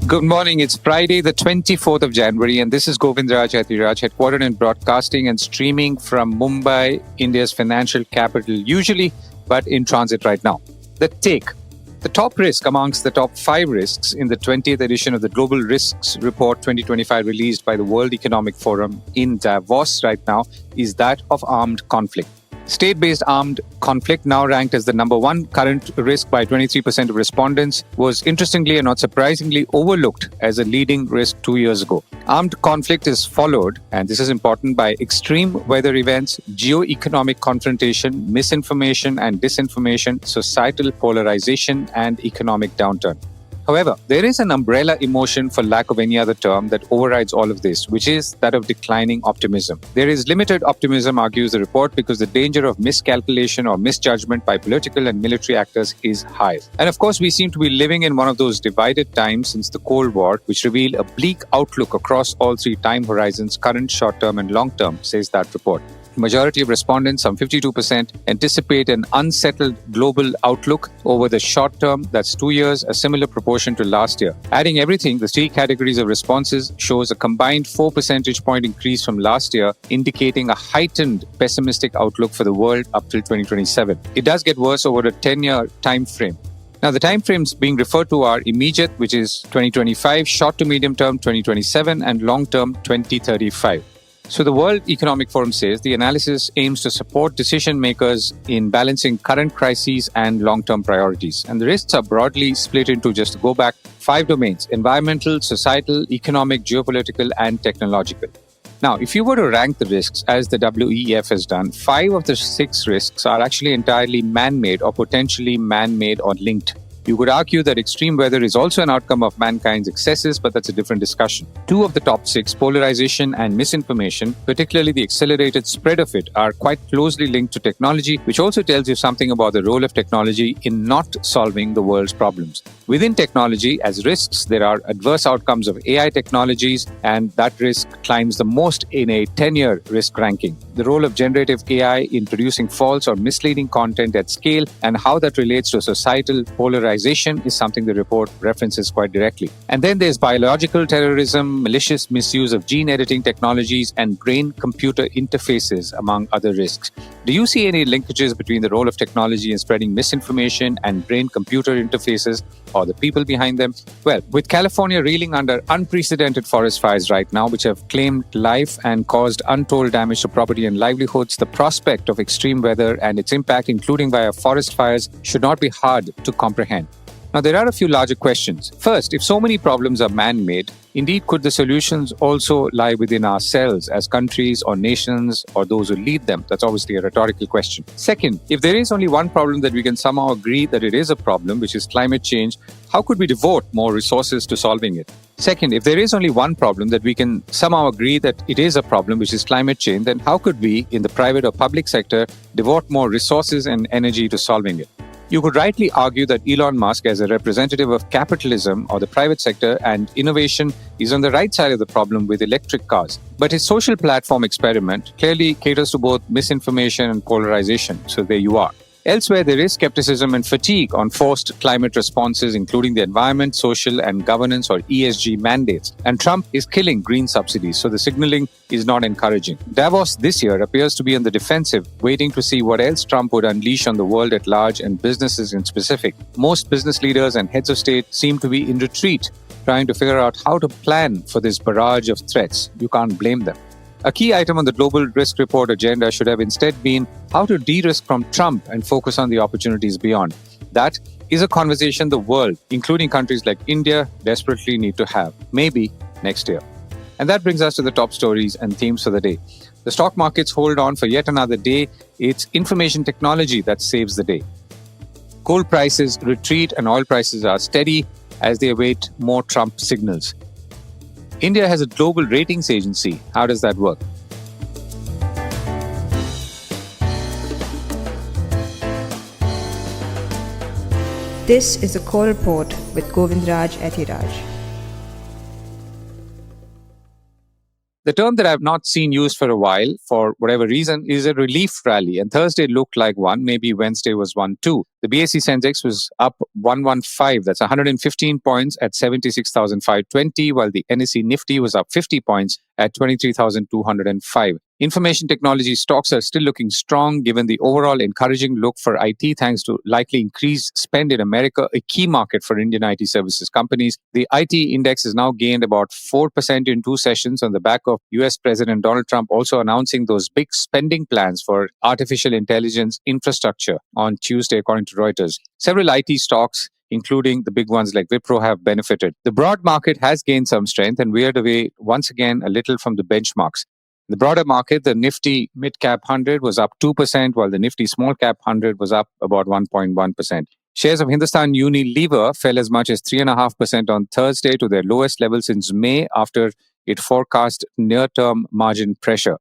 Good morning. It's Friday, the 24th of January, and this is Govindraj Ethiraj, headquartered in broadcasting and streaming from Mumbai, India's financial capital, usually, but in transit right now. The take. The top risk amongst the top 5 risks in the 20th edition of the Global Risks Report 2025 released by the World Economic Forum in Davos right now is that of armed conflict. State-based armed conflict, now ranked as the number 1 current risk by 23% of respondents, was interestingly and not surprisingly overlooked as a leading risk 2 years ago. Armed conflict is followed, and this is important, by extreme weather events, geoeconomic confrontation, misinformation and disinformation, societal polarisation, and economic downturn. However, there is an umbrella emotion, for lack of any other term, that overrides all of this, which is that of declining optimism. There is limited optimism, argues the report, because the danger of miscalculation or misjudgment by political and military actors is high. And of course, we seem to be living in one of those divided times since the Cold War, which reveal a bleak outlook across all 3 time horizons, current, short-term and long-term, says that report. The majority of respondents, some 52%, anticipate an unsettled global outlook over the short term, that's 2 years, a similar proportion to last year. Adding everything, the 3 categories of responses shows a combined 4 percentage point increase from last year, indicating a heightened pessimistic outlook for the world up till 2027. It does get worse over a 10-year time frame. Now, the time frames being referred to are immediate, which is 2025, short to medium term 2027, and long term 2035. So the World Economic Forum says the analysis aims to support decision makers in balancing current crises and long-term priorities. And the risks are broadly split into, just to go back, 5 domains: environmental, societal, economic, geopolitical, and technological. Now, if you were to rank the risks, as the WEF has done, 5 of the 6 risks are actually entirely man-made or potentially man-made or linked. You could argue that extreme weather is also an outcome of mankind's excesses, but that's a different discussion. 2 of the top 6, polarization and misinformation, particularly the accelerated spread of it, are quite closely linked to technology, which also tells you something about the role of technology in not solving the world's problems. Within technology, as risks, there are adverse outcomes of AI technologies, and that risk climbs the most in a 10-year risk ranking. The role of generative AI in producing false or misleading content at scale and how that relates to societal polarization is something the report references quite directly. And then there's biological terrorism, malicious misuse of gene editing technologies, and brain-computer interfaces, among other risks. Do you see any linkages between the role of technology in spreading misinformation and brain-computer interfaces, or the people behind them? Well, with California reeling under unprecedented forest fires right now, which have claimed life and caused untold damage to property and livelihoods, the prospect of extreme weather and its impact, including via forest fires, should not be hard to comprehend. Now, there are a few larger questions. First, if so many problems are man-made, indeed, could the solutions also lie within ourselves as countries or nations or those who lead them? That's obviously a rhetorical question. Second, if there is only one problem that we can somehow agree that it is a problem, which is climate change, how could we devote more resources to solving it? Second, if there is only one problem that we can somehow agree that it is a problem, which is climate change, then how could we, in the private or public sector, devote more resources and energy to solving it? You could rightly argue that Elon Musk, as a representative of capitalism or the private sector and innovation, is on the right side of the problem with electric cars. But his social platform experiment clearly caters to both misinformation and polarization. So there you are. Elsewhere, there is skepticism and fatigue on forced climate responses, including the environment, social and governance or ESG mandates. And Trump is killing green subsidies, so the signaling is not encouraging. Davos this year appears to be on the defensive, waiting to see what else Trump would unleash on the world at large and businesses in specific. Most business leaders and heads of state seem to be in retreat, trying to figure out how to plan for this barrage of threats. You can't blame them. A key item on the Global Risk Report agenda should have instead been how to de-risk from Trump and focus on the opportunities beyond. That is a conversation the world, including countries like India, desperately need to have, maybe next year. And that brings us to the top stories and themes for the day. The stock markets hold on for yet another day. It's information technology that saves the day. Gold prices retreat and oil prices are steady as they await more Trump signals. India has a global ratings agency. How does that work? This is the Core Report with Govindraj Ethiraj. The term that I've not seen used for a while, for whatever reason, is a relief rally. And Thursday looked like one. Maybe Wednesday was one too. The BSE Sensex was up 115, that's 115 points at 76,520, while the NSE Nifty was up 50 points at 23,205. Information technology stocks are still looking strong given the overall encouraging look for IT thanks to likely increased spend in America, a key market for Indian IT services companies. The IT index has now gained about 4% in 2 sessions on the back of US President Donald Trump also announcing those big spending plans for artificial intelligence infrastructure on Tuesday, according to Reuters. Several IT stocks, including the big ones like Wipro, have benefited. The broad market has gained some strength and veered away once again a little from the benchmarks. The broader market, the Nifty Mid Cap 100 was up 2%, while the Nifty Small Cap 100 was up about 1.1%. Shares of Hindustan Unilever fell as much as 3.5% on Thursday to their lowest level since May after it forecast near-term margin pressure.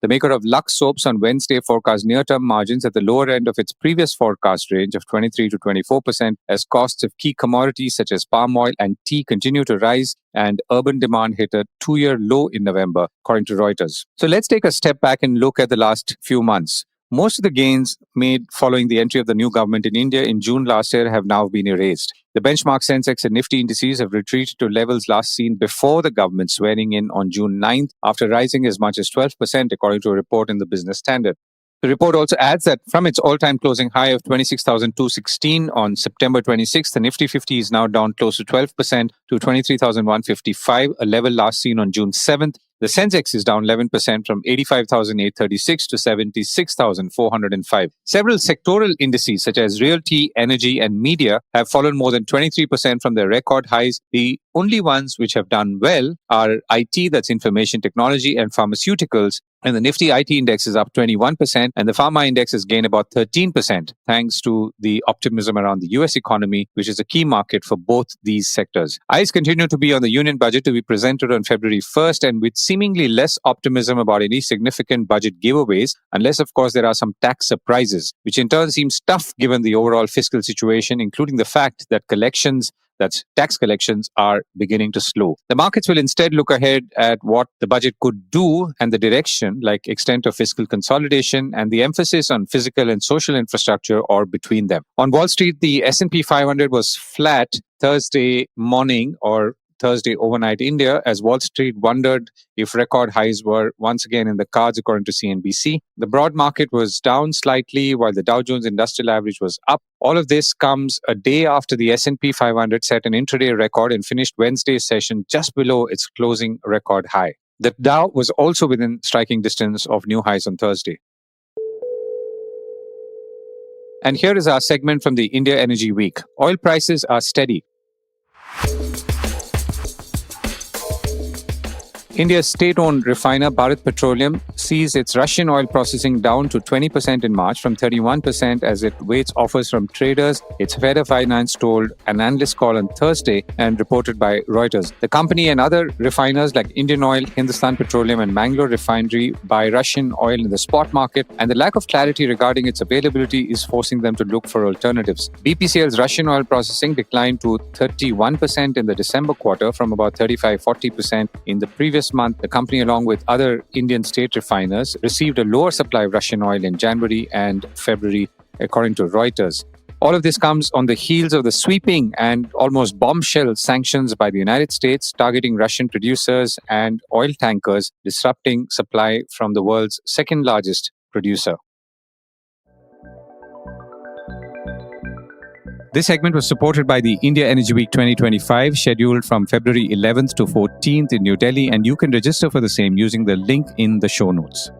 The maker of Lux Soaps on Wednesday forecast near-term margins at the lower end of its previous forecast range of 23 to 24% as costs of key commodities such as palm oil and tea continue to rise and urban demand hit a 2-year low in November, according to Reuters. So let's take a step back and look at the last few months. Most of the gains made following the entry of the new government in India in June last year have now been erased. The benchmark Sensex and Nifty indices have retreated to levels last seen before the government swearing in on June 9th, after rising as much as 12%, according to a report in the Business Standard. The report also adds that from its all-time closing high of 26,216 on September 26th, the Nifty 50 is now down close to 12% to 23,155, a level last seen on June 7th. The Sensex is down 11% from 85,836 to 76,405. Several sectoral indices such as realty, energy and media have fallen more than 23% from their record highs. The only ones which have done well are IT, that's information technology, and pharmaceuticals. And the Nifty IT index is up 21% and the pharma index has gained about 13% thanks to the optimism around the US economy, which is a key market for both these sectors. Eyes continue to be on the union budget to be presented on February 1st and with seemingly less optimism about any significant budget giveaways, unless of course there are some tax surprises, which in turn seems tough given the overall fiscal situation, including the fact that tax collections are beginning to slow. The markets will instead look ahead at what the budget could do and the direction, like extent of fiscal consolidation and the emphasis on physical and social infrastructure or between them. On Wall Street, the S&P 500 was flat Thursday morning or Thursday overnight India as Wall Street wondered if record highs were once again in the cards, according to CNBC. The broad market was down slightly while the Dow Jones Industrial Average was up. All of this comes a day after the S&P 500 set an intraday record and finished Wednesday's session just below its closing record high. The Dow was also within striking distance of new highs on Thursday. And here is our segment from the India Energy Week. Oil prices are steady. India's state-owned refiner Bharat Petroleum sees its Russian oil processing down to 20% in March from 31% as it waits offers from traders, its head of finance told an analyst call on Thursday and reported by Reuters. The company and other refiners like Indian Oil, Hindustan Petroleum and Mangalore Refinery buy Russian oil in the spot market, and the lack of clarity regarding its availability is forcing them to look for alternatives. BPCL's Russian oil processing declined to 31% in the December quarter from about 35-40% in the previous month. The company, along with other Indian state refiners, received a lower supply of Russian oil in January and February, according to Reuters. All of this comes on the heels of the sweeping and almost bombshell sanctions by the United States targeting Russian producers and oil tankers, disrupting supply from the world's second largest producer. This segment was supported by the India Energy Week 2025, scheduled from February 11th to 14th in New Delhi, and you can register for the same using the link in the show notes.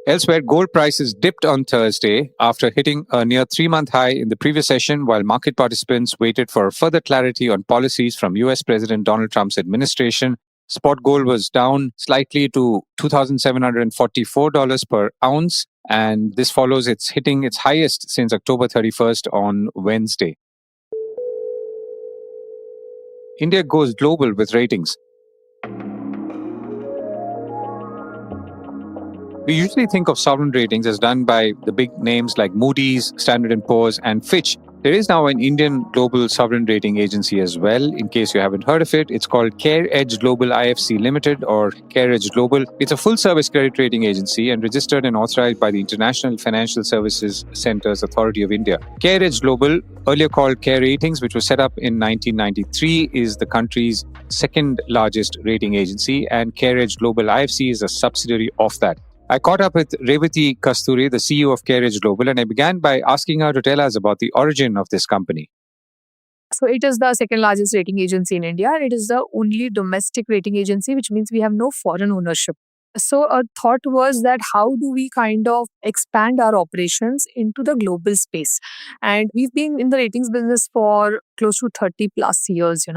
Elsewhere, gold prices dipped on Thursday after hitting a near 3-month high in the previous session, while market participants waited for further clarity on policies from US President Donald Trump's administration. Spot gold was down slightly to $2,744 per ounce, and this follows its hitting its highest since October 31st on Wednesday. India goes global with ratings. We usually think of sovereign ratings as done by the big names like Moody's, Standard & Poor's, and Fitch. There is now an Indian global sovereign rating agency as well. In case you haven't heard of it, it's called CareEdge Global IFSC Limited, or CareEdge Global. It's a full-service credit rating agency and registered and authorized by the International Financial Services Centres Authority of India. CareEdge Global, earlier called Care Ratings, which was set up in 1993, is the country's second largest rating agency, and CareEdge Global IFSC is a subsidiary of that. I caught up with Revati Kasture, the CEO of CareEdge Global, and I began by asking her to tell us about the origin of this company. So it is the second largest rating agency in India, and it is the only domestic rating agency, which means we have no foreign ownership. So a thought was that how do we kind of expand our operations into the global space? And we've been in the ratings business for close to 30 plus years,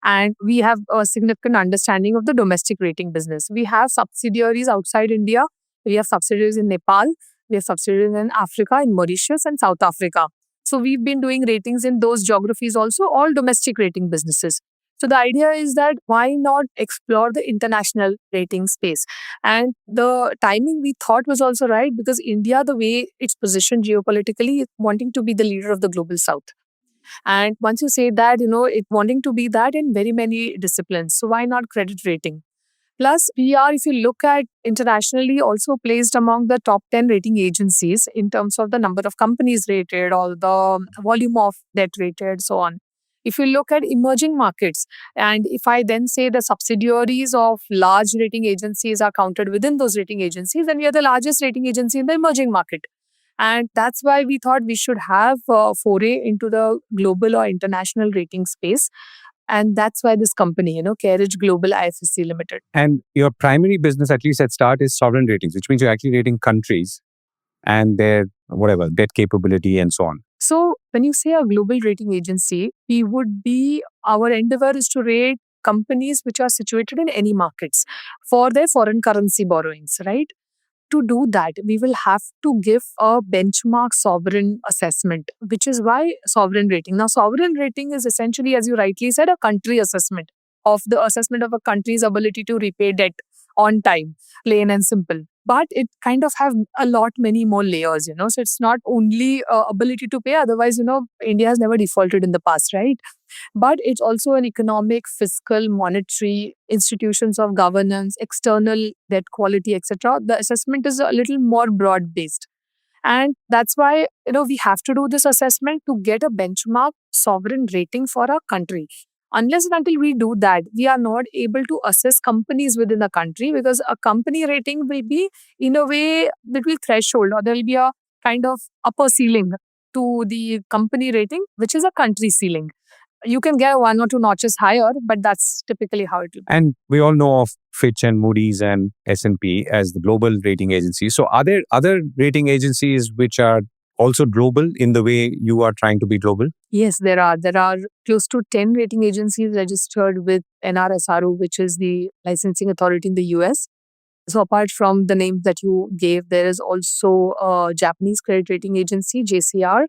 and we have a significant understanding of the domestic rating business. We have subsidiaries outside India. We have subsidiaries in Nepal. We have subsidiaries in Africa, in Mauritius and South Africa. So we've been doing ratings in those geographies also, all domestic rating businesses. So the idea is that why not explore the international rating space? And the timing we thought was also right because India, the way it's positioned geopolitically, is wanting to be the leader of the global south. And once you say that, it's wanting to be that in very many disciplines. So why not credit rating? Plus, we are, if you look at internationally, also placed among the top 10 rating agencies in terms of the number of companies rated or the volume of debt rated, so on. If you look at emerging markets, and if I then say the subsidiaries of large rating agencies are counted within those rating agencies, then we are the largest rating agency in the emerging market. And that's why we thought we should have a foray into the global or international rating space. And that's why this company, CareEdge Global IFSC Limited. And your primary business, at least at start, is sovereign ratings, which means you're actually rating countries and their debt capability and so on. So when you say a global rating agency, our endeavor is to rate companies which are situated in any markets for their foreign currency borrowings, right? To do that, we will have to give a benchmark sovereign assessment, which is why sovereign rating. Now, sovereign rating is essentially, as you rightly said, a country assessment of a country's ability to repay debt on time, plain and simple. But it kind of have many more layers, So it's not only ability to pay. Otherwise, India has never defaulted in the past, right? But it's also an economic, fiscal, monetary, institutions of governance, external debt quality, etc. The assessment is a little more broad-based. And that's why, we have to do this assessment to get a benchmark sovereign rating for our country. Unless and until we do that, we are not able to assess companies within the country because a company rating will be, in a way, little threshold or there will be a kind of upper ceiling to the company rating, which is a country ceiling. You can get one or two notches higher, but that's typically how it will be. And we all know of Fitch and Moody's and S&P as the global rating agencies. So are there other rating agencies which are also global in the way you are trying to be global? Yes, there are. There are close to 10 rating agencies registered with NRSRO, which is the licensing authority in the US. So apart from the names that you gave, there is also a Japanese credit rating agency, JCR.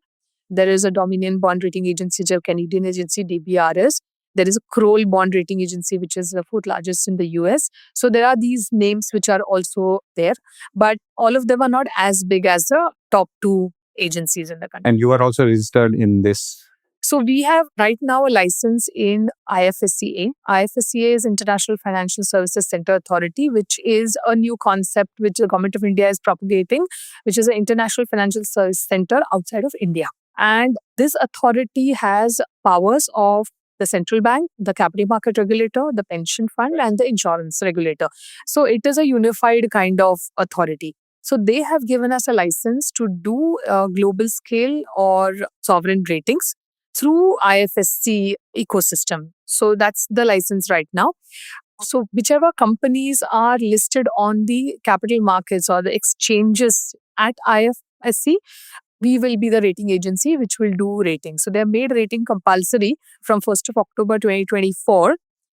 There is a Dominion bond rating agency, which is a Canadian agency, DBRS. There is a Kroll bond rating agency, which is the fourth largest in the US. So there are these names which are also there, but all of them are not as big as the top two agencies in the country. And you are also registered in this? So we have right now a license in IFSCA. IFSCA is International Financial Services Center Authority, which is a new concept which the Government of India is propagating, which is an international financial service center outside of India. And this authority has powers of the central bank, the capital market regulator, the pension fund, and the insurance regulator. So it is a unified kind of authority. So they have given us a license to do global scale or sovereign ratings through IFSC ecosystem. So that's the license right now. So whichever companies are listed on the capital markets or the exchanges at IFSC, we will be the rating agency which will do ratings. So they have made rating compulsory from 1st of October 2024.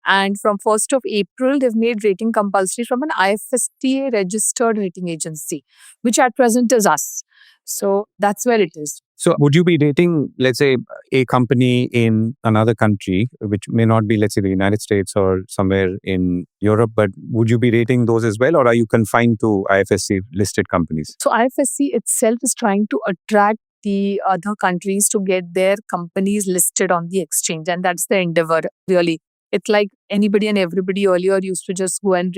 And from 1st of April, they've made rating compulsory from an IFSCA registered rating agency, which at present is us. So that's where it is. So would you be rating, let's say, a company in another country, which may not be, let's say, the United States or somewhere in Europe, but would you be rating those as well, or are you confined to IFSC listed companies? So IFSC itself is trying to attract the other countries to get their companies listed on the exchange. And that's the endeavor, really. It's like anybody and everybody earlier used to just go and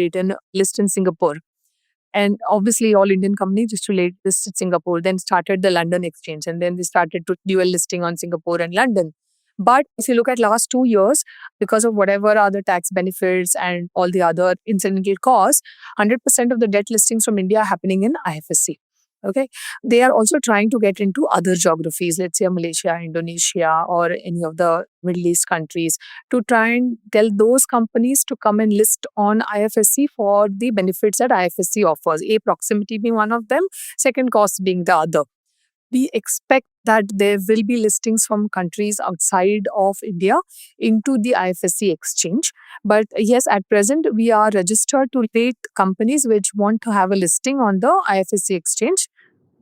list in Singapore. And obviously, all Indian companies used to list in Singapore, then started the London exchange, and then they started to dual listing on Singapore and London. But if you look at last 2 years, because of whatever other tax benefits and all the other incidental costs, 100% of the debt listings from India are happening in IFSC. Okay. They are also trying to get into other geographies, let's say Malaysia, Indonesia, or any of the Middle East countries, to try and tell those companies to come and list on IFSC for the benefits that IFSC offers. A, proximity being one of them, second, cost being the other. We expect that there will be listings from countries outside of India into the IFSC exchange. But yes, at present, we are registered to rate companies which want to have a listing on the IFSC exchange.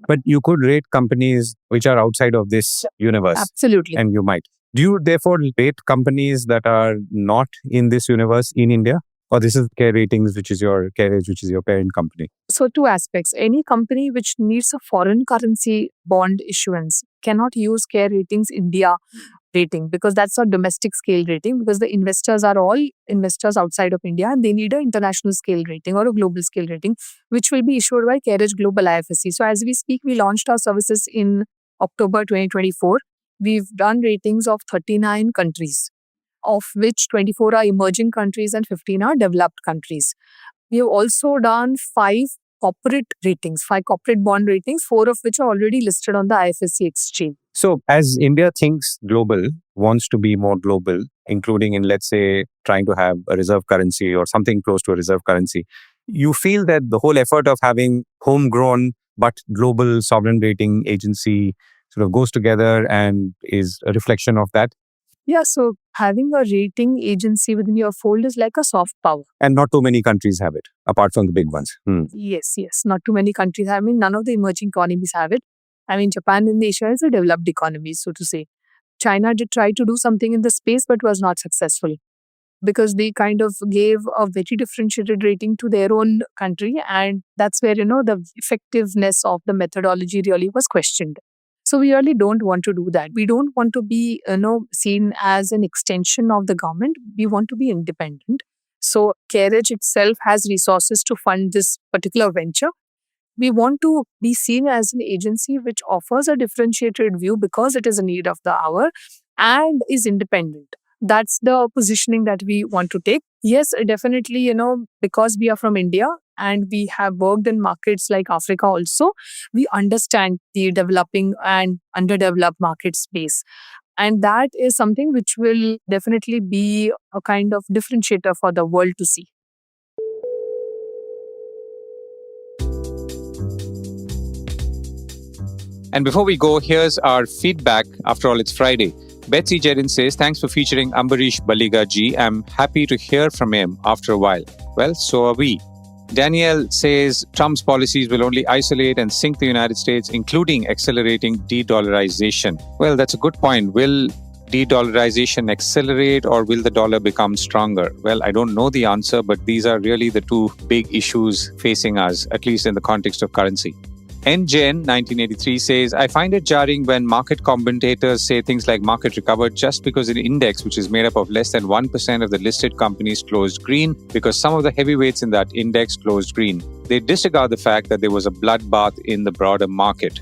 But you could rate companies which are outside of this universe. Absolutely. And you might. Do you therefore rate companies that are not in this universe in India? Or this is Care Ratings, which is your CareEdge, which is your parent company? So, two aspects. Any company which needs a foreign currency bond issuance cannot use Care Ratings India rating, because that's a domestic scale rating, because the investors are all investors outside of India and they need an international scale rating or a global scale rating, which will be issued by CareEdge Global IFSC. So, as we speak, we launched our services in October 2024. We've done ratings of 39 countries, of which 24 are emerging countries and 15 are developed countries. We have also done 5 corporate ratings, 5 corporate bond ratings, 4 of which are already listed on the IFSC exchange. So as India thinks global, wants to be more global, including in, let's say, trying to have a reserve currency or something close to a reserve currency, you feel that the whole effort of having homegrown but global sovereign rating agency sort of goes together and is a reflection of that? Yeah, so having a rating agency within your fold is like a soft power. And not too many countries have it, apart from the big ones. Yes. Not too many countries. I mean, none of the emerging economies have it. I mean, Japan in Asia is a developed economy, so to say. China did try to do something in the space, but was not successful, because they kind of gave a very differentiated rating to their own country. And that's where, the effectiveness of the methodology really was questioned. So we really don't want to do that. We don't want to be, seen as an extension of the government. We want to be independent. So CareEdge itself has resources to fund this particular venture. We want to be seen as an agency which offers a differentiated view because it is a need of the hour and is independent. That's the positioning that we want to take. Yes, definitely, because we are from India and we have worked in markets like Africa also, we understand the developing and underdeveloped market space. And that is something which will definitely be a kind of differentiator for the world to see. And before we go, here's our feedback. After all, it's Friday. Betsy Jedin says, thanks for featuring Ambarish Baliga ji. I'm happy to hear from him after a while. Well, so are we. Danielle says, Trump's policies will only isolate and sink the United States, including accelerating de-dollarization. Well, that's a good point. Will de-dollarization accelerate or will the dollar become stronger? Well, I don't know the answer, but these are really the two big issues facing us, at least in the context of currency. NJN 1983 says, I find it jarring when market commentators say things like market recovered just because an index which is made up of less than 1% of the listed companies closed green because some of the heavyweights in that index closed green. They disregard the fact that there was a bloodbath in the broader market.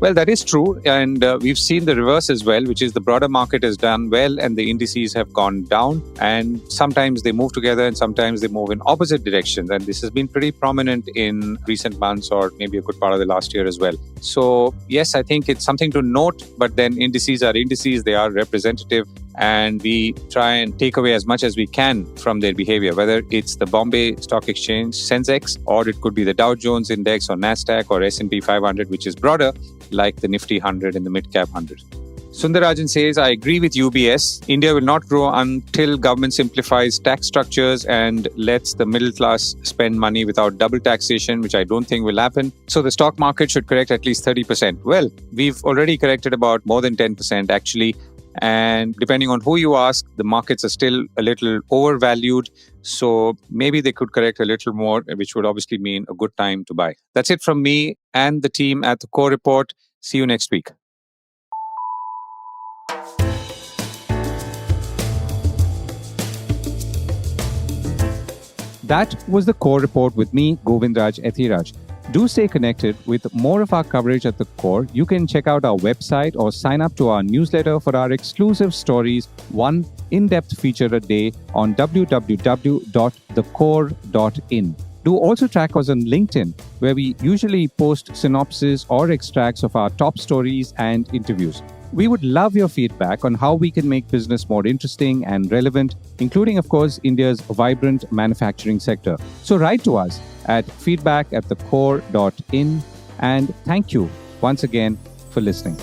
Well, that is true. And we've seen the reverse as well, which is the broader market has done well and the indices have gone down. And sometimes they move together and sometimes they move in opposite directions. And this has been pretty prominent in recent months or maybe a good part of the last year as well. So, yes, I think it's something to note. But then indices are indices. They are representative. And we try and take away as much as we can from their behavior, whether it's the Bombay Stock Exchange, Sensex, or it could be the Dow Jones Index or NASDAQ or S&P 500, which is broader, like the Nifty 100 and the Mid-Cap 100. Sundarajan says, I agree with UBS. India will not grow until government simplifies tax structures and lets the middle class spend money without double taxation, which I don't think will happen. So the stock market should correct at least 30%. Well, we've already corrected about more than 10% actually. And depending on who you ask, the markets are still a little overvalued. So maybe they could correct a little more, which would obviously mean a good time to buy. That's it from me and the team at the Core Report. See you next week. That was the Core Report with me, Govindraj Ethiraj. Do stay connected with more of our coverage at the Core. You can check out our website or sign up to our newsletter for our exclusive stories, one in-depth feature a day on www.thecore.in. Do also track us on LinkedIn, where we usually post synopses or extracts of our top stories and interviews. We would love your feedback on how we can make business more interesting and relevant, including, of course, India's vibrant manufacturing sector. So write to us at feedback@thecore.in. And thank you once again for listening.